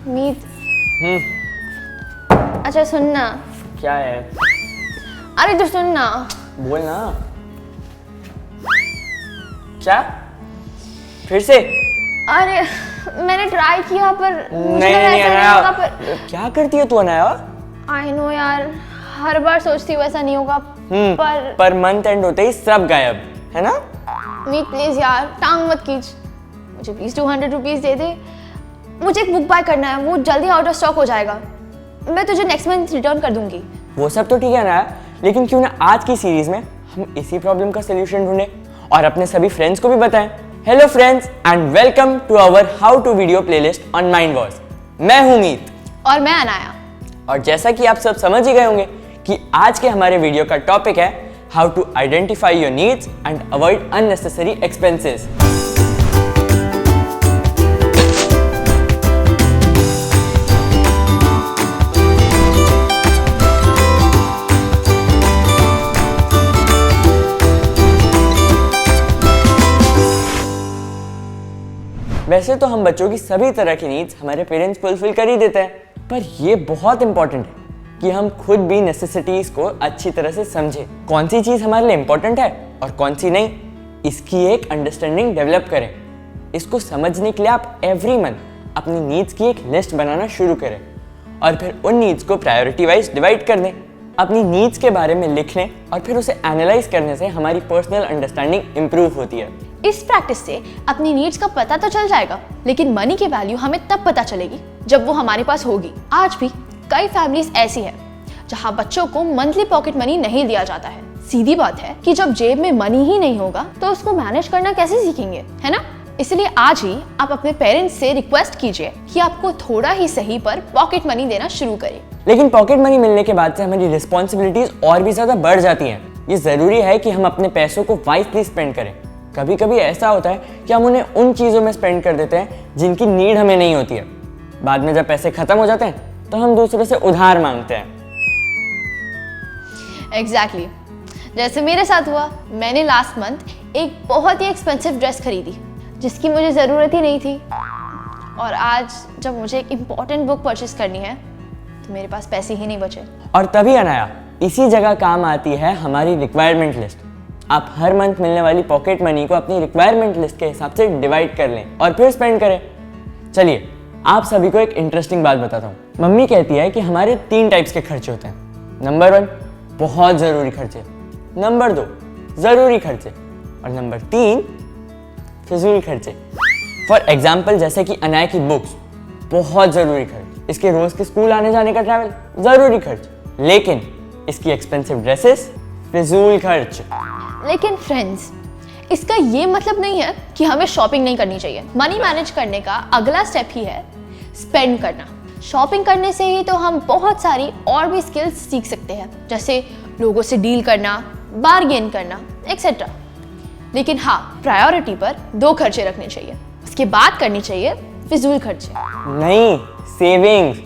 मीत। अच्छा सुनना। क्या है? अरे तो सुनना। बोल ना। क्या? फिर से? अरे मैंने ट्राई किया पर मुझे नहीं ऐसा नहीं होगा। अनाया, क्या करती है तू अनाया? आई नो यार, हर बार सोचती हूँ ऐसा नहीं होगा पर मंथ एंड होते ही सब गायब है ना। मीत प्लीज यार, टांग मत खींच, मुझे प्लीज 200 रुपीज दे दे। मुझे एक बुक बाय करना है, वो जल्दी आउट ऑफ स्टॉक हो जाएगा। मैं तुझे नेक्स्ट मंथ रिटर्न कर दूंगी। वो सब तो ठीक है ना, लेकिन क्यों ना आज की सीरीज में हम इसी प्रॉब्लम का सोल्यूशन ढूंढें और अपने सभी फ्रेंड्स को भी बताएं। Hello friends and welcome to our how to video playlist on Mind Wars. मैं हूं मीत और मैं अनाया। और जैसा कि आप सब समझ ही गए होंगे कि आज के हमारे वीडियो का टॉपिक है how to identify your needs and avoid unnecessary expenses. वैसे तो हम बच्चों की सभी तरह की नीड्स हमारे पेरेंट्स फुलफिल कर ही देते हैं, पर ये बहुत इंपॉर्टेंट है कि हम खुद भी नेसेसिटीज को अच्छी तरह से समझें। कौन सी चीज़ हमारे लिए इंपॉर्टेंट है और कौन सी नहीं, इसकी एक अंडरस्टैंडिंग डेवलप करें। इसको समझने के लिए आप एवरी मंथ अपनी नीड्स की एक लिस्ट बनाना शुरू करें और फिर उन नीड्स को प्रायोरिटी वाइज डिवाइड कर दें। अपनी नीड्स के बारे में लिखने और फिर उसे एनालाइज करने से हमारी पर्सनल अंडरस्टैंडिंग इंप्रूव होती है। इस प्रैक्टिस से अपनी नीड्स का पता तो चल जाएगा, लेकिन मनी की वैल्यू हमें तब पता चलेगी जब वो हमारे पास होगी। आज भी कई फैमिलीज ऐसी है जहां बच्चों को मंथली पॉकेट मनी नहीं दिया जाता है। सीधी बात है कि जब जेब में मनी ही नहीं होगा तो उसको मैनेज करना कैसे सीखेंगे, है ना? इसलिए आज ही आप अपने पेरेंट्स से रिक्वेस्ट कीजिए कि आपको थोड़ा ही सही पर पॉकेट मनी देना शुरू करें। लेकिन पॉकेट मनी मिलने के बाद से हमारी रिस्पॉन्सिबिलिटीज और भी ज्यादा बढ़ जाती हैं। ये जरूरी है कि हम अपने पैसों को वाइजली स्पेंड करें। कभी कभी ऐसा होता है कि हम उन्हें उन चीज़ों में स्पेंड कर देते हैं जिनकी नीड हमें नहीं होती है। बाद में जब पैसे खत्म हो जाते हैं तो हम दूसरों से उधार मांगते हैं। एग्जैक्टली जैसे मेरे साथ हुआ। मैंने लास्ट मंथ एक बहुत ही एक्सपेंसिव ड्रेस खरीदी जिसकी मुझे ज़रूरत ही नहीं थी, और आज जब मुझे एक इम्पॉर्टेंट बुक परचेस करनी है तो मेरे पास पैसे ही नहीं बचे। और तभी अनाया इसी जगह काम आती है हमारी रिक्वायरमेंट लिस्ट। आप हर मंथ मिलने वाली पॉकेट मनी को अपनी रिक्वायरमेंट लिस्ट के हिसाब से डिवाइड कर लें और फिर स्पेंड करें। चलिए आप सभी को एक इंटरेस्टिंग बात बताता हूँ। मम्मी कहती है कि हमारे 3 टाइप्स के खर्चे होते हैं। नंबर 1 बहुत ज़रूरी खर्चे, नंबर 2 ज़रूरी खर्चे और नंबर 3 फिजूल खर्चे। फॉर एग्जाम्पल जैसे कि अनाया की बुक्स बहुत ज़रूरी खर्च, इसके रोज़ के स्कूल आने जाने का ट्रैवल ज़रूरी खर्च, लेकिन इसकी एक्सपेंसिव ड्रेसेस फिजूल खर्च। लेकिन फ्रेंड्स, इसका ये मतलब नहीं है कि हमें शॉपिंग नहीं करनी चाहिए। मनी मैनेज करने का अगला स्टेप ही है स्पेंड करना। शॉपिंग करने से ही तो हम बहुत सारी और भी स्किल्स सीख सकते हैं, जैसे लोगों से डील करना, बार्गेन करना एक्सेट्रा। लेकिन हाँ, प्रायोरिटी पर 2 खर्चे रखने चाहिए, उसके बाद करनी चाहिए फिजूल खर्चे। नहीं, सेविंग्स।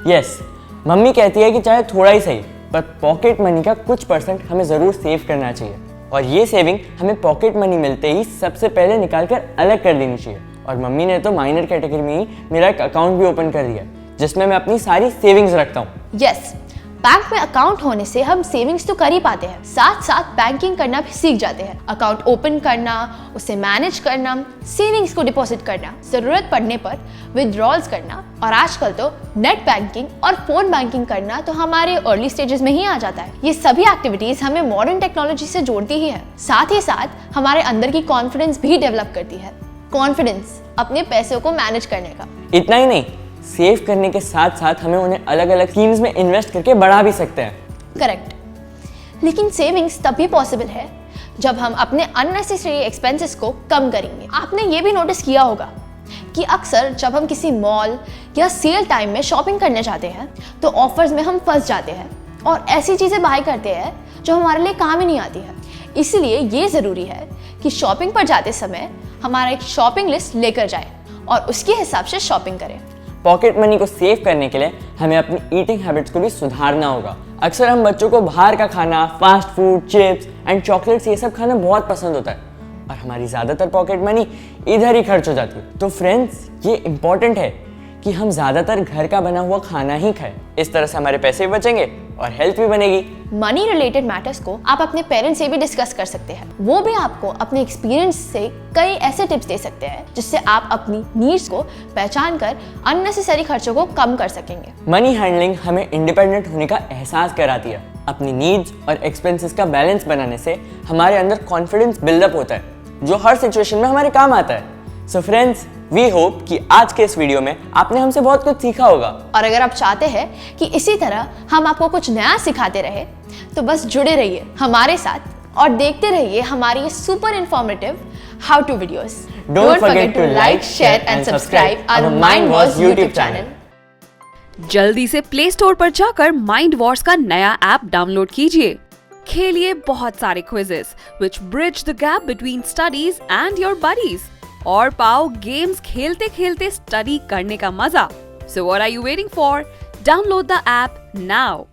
यस, मम्मी कहती है कि चाहे थोड़ा ही सही पर पॉकेट मनी का कुछ % हमें ज़रूर सेव करना चाहिए, और ये सेविंग हमें पॉकेट मनी मिलते ही सबसे पहले निकाल कर अलग कर देनी चाहिए। और मम्मी ने तो माइनर कैटेगरी में ही मेरा एक अकाउंट भी ओपन कर दिया जिसमें मैं अपनी सारी सेविंग्स रखता हूँ। यस, बैंक में अकाउंट होने से हम सेविंग्स तो कर ही पाते हैं, साथ साथ बैंकिंग करना भी सीख जाते हैं। अकाउंट ओपन करना, उसे मैनेज करना, सेविंग्स को डिपॉजिट करना, जरूरत पड़ने पर विथड्रॉल्स करना, और आजकल तो नेट बैंकिंग और फोन बैंकिंग करना तो हमारे अर्ली स्टेजेस में ही आ जाता है। ये सभी एक्टिविटीज हमें मॉडर्न टेक्नोलॉजी से जोड़ती ही है, साथ ही साथ हमारे अंदर की कॉन्फिडेंस भी डेवलप करती है। कॉन्फिडेंस अपने पैसों को मैनेज करने का। इतना ही नहीं, सेव करने के साथ साथ हमें उन्हें अलग अलग स्कीम्स में इन्वेस्ट करके बढ़ा भी सकते हैं। करेक्ट, लेकिन सेविंग्स तभी पॉसिबल है जब हम अपने अननेसेसरी एक्सपेंसेस को कम करेंगे। आपने ये भी नोटिस किया होगा कि अक्सर जब हम किसी मॉल या सेल टाइम में शॉपिंग करने जाते हैं तो ऑफर्स में हम फंस जाते हैं और ऐसी चीज़ें बाय करते हैं जो हमारे लिए काम ही नहीं आती है। इसलिए ये ज़रूरी है कि शॉपिंग पर जाते समय हमारा एक शॉपिंग लिस्ट लेकर जाए और उसके हिसाब से शॉपिंग करें। पॉकेट मनी को सेव करने के लिए हमें अपनी ईटिंग हैबिट्स को भी सुधारना होगा। अक्सर हम बच्चों को बाहर का खाना, fast food, chips and chocolates ये सब खाना बहुत पसंद होता है, और हमारी ज़्यादातर पॉकेट मनी इधर ही खर्च हो जाती है। तो फ्रेंड्स, ये इम्पॉर्टेंट है कि हम ज़्यादातर घर का बना हुआ खाना ही खाएं। इस तरह से हमारे पैसे भी बचेंगे और हेल्थ भी बनेगी। मनी रिलेटेड मैटर्स को आप अपने पेरेंट्स से भी डिस्कस कर सकते हैं। वो भी आपको अपने एक्सपीरियंस से कई ऐसे टिप्स दे सकते हैं जिससे आप अपनी नीड्स को पहचान कर अननेसेसरी खर्चों को कम कर सकेंगे। मनी हैंडलिंग हमें इंडिपेंडेंट होने का एहसास कराती है। अपनी नीड्स और एक्सपेंसेस का बैलेंस बनाने से हमारे अंदर कॉन्फिडेंस बिल्डअप होता है, जो हर सिचुएशन में हमारे काम आता है। सो फ्रेंड्स, वी होप कि आज के इस वीडियो में आपने हमसे बहुत कुछ सीखा होगा। और अगर आप चाहते हैं कि इसी तरह हम आपको कुछ नया सिखाते रहे, तो बस जुड़े रहिए हमारे साथ और देखते रहिए हमारी super informative how to videos. Don't forget to like, share and subscribe our Mind Wars YouTube channel. जल्दी से प्ले स्टोर पर जाकर माइंड वॉर्स का नया ऐप डाउनलोड कीजिए। खेलिए बहुत सारे quizzes which bridge the gap between studies and your buddies और पाओ गेम्स खेलते खेलते स्टडी करने का मजा। So what are you waiting for? Download the app now.